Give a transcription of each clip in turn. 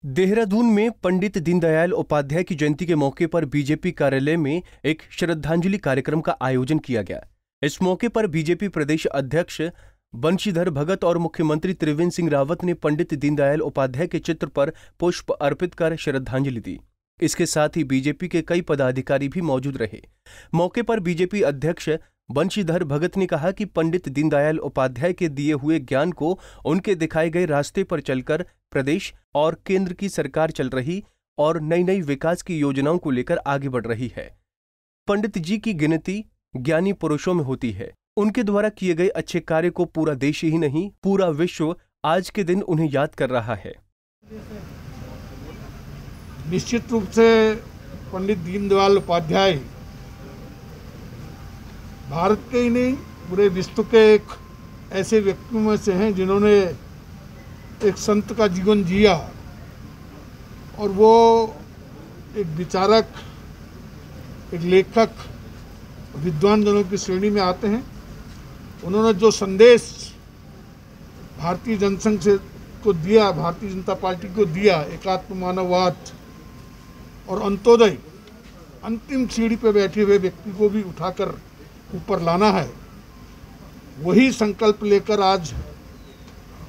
देहरादून में पंडित दीनदयाल उपाध्याय की जयंती के मौके पर बीजेपी कार्यालय में एक श्रद्धांजलि कार्यक्रम का आयोजन किया गया। इस मौके पर बीजेपी प्रदेश अध्यक्ष बंशीधर भगत और मुख्यमंत्री त्रिवेंद्र सिंह रावत ने पंडित दीनदयाल उपाध्याय के चित्र पर पुष्प अर्पित कर श्रद्धांजलि दी। इसके साथ ही बीजेपी के कई पदाधिकारी भी मौजूद रहे। मौके पर बीजेपी अध्यक्ष बंशीधर भगत ने कहा कि पंडित दीनदयाल उपाध्याय के दिए हुए ज्ञान को उनके दिखाए गए रास्ते पर चलकर प्रदेश और केंद्र की सरकार चल रही और नई नई विकास की योजनाओं को लेकर आगे बढ़ रही है। पंडित जी की गिनती ज्ञानी पुरुषों में होती है। उनके द्वारा किए गए अच्छे कार्य को पूरा देश ही नहीं, पूरा विश्व आज के दिन उन्हें याद कर रहा है। निश्चित रूप से पंडित दीनदयाल उपाध्याय भारत के ही नहीं पूरे विश्व के एक ऐसे व्यक्तियों में से हैं जिन्होंने एक संत का जीवन जिया और वो एक विचारक, एक लेखक, विद्वान जनों की श्रेणी में आते हैं। उन्होंने जो संदेश भारतीय जनसंघ से को दिया, भारतीय जनता पार्टी को दिया, एकात्म मानववाद और अंत्योदय, अंतिम सीढ़ी पर बैठे हुए व्यक्ति को भी उठाकर ऊपर लाना है, वही संकल्प लेकर आज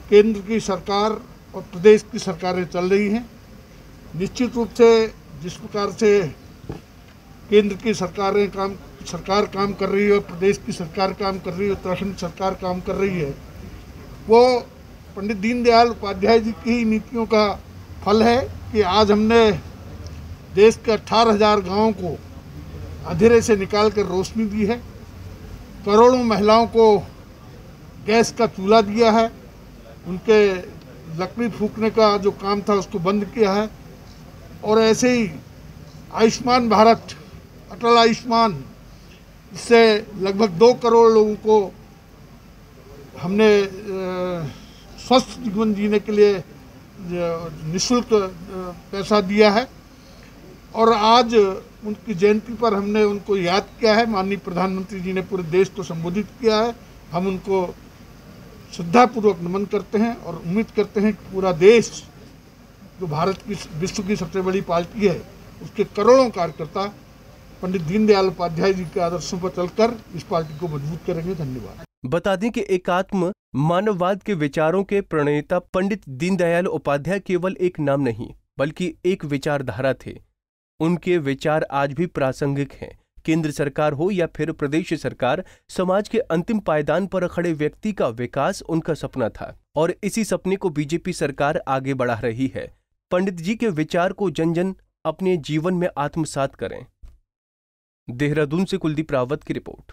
केंद्र की सरकार और प्रदेश की सरकारें चल रही हैं। निश्चित रूप से जिस प्रकार से केंद्र की सरकार काम कर रही है और प्रदेश की सरकार काम कर रही है, उत्तराखंड सरकार काम कर रही है, वो पंडित दीनदयाल उपाध्याय जी की नीतियों का फल है कि आज हमने देश के 18,000 गाँवों को अंधेरे से निकाल कर रोशनी दी है, करोड़ों महिलाओं को गैस का चूल्हा दिया है, उनके लकड़ी फूकने का जो काम था उसको बंद किया है, और ऐसे ही आयुष्मान भारत, अटल आयुष्मान, इससे लगभग 2 करोड़ लोगों को हमने स्वस्थ जीवन जीने के लिए निःशुल्क पैसा दिया है। और आज उनकी जयंती पर हमने उनको याद किया है। माननीय प्रधानमंत्री जी ने पूरे देश को संबोधित किया है। हम उनको श्रद्धापूर्वक नमन करते हैं और उम्मीद करते हैं कि पूरा देश, जो भारत की विश्व की सबसे बड़ी पार्टी है, उसके करोड़ों कार्यकर्ता पंडित दीनदयाल उपाध्याय जी के आदर्शों पर चलकर इस पार्टी को मजबूत करेंगे। धन्यवाद। बता दें कि एकात्म मानववाद के विचारों के प्रणेता पंडित दीनदयाल उपाध्याय केवल एक नाम नहीं बल्कि एक विचारधारा थे। उनके विचार आज भी प्रासंगिक हैं। केंद्र सरकार हो या फिर प्रदेश सरकार, समाज के अंतिम पायदान पर खड़े व्यक्ति का विकास उनका सपना था और इसी सपने को बीजेपी सरकार आगे बढ़ा रही है। पंडित जी के विचार को जन जन अपने जीवन में आत्मसात करें। देहरादून से कुलदीप रावत की रिपोर्ट।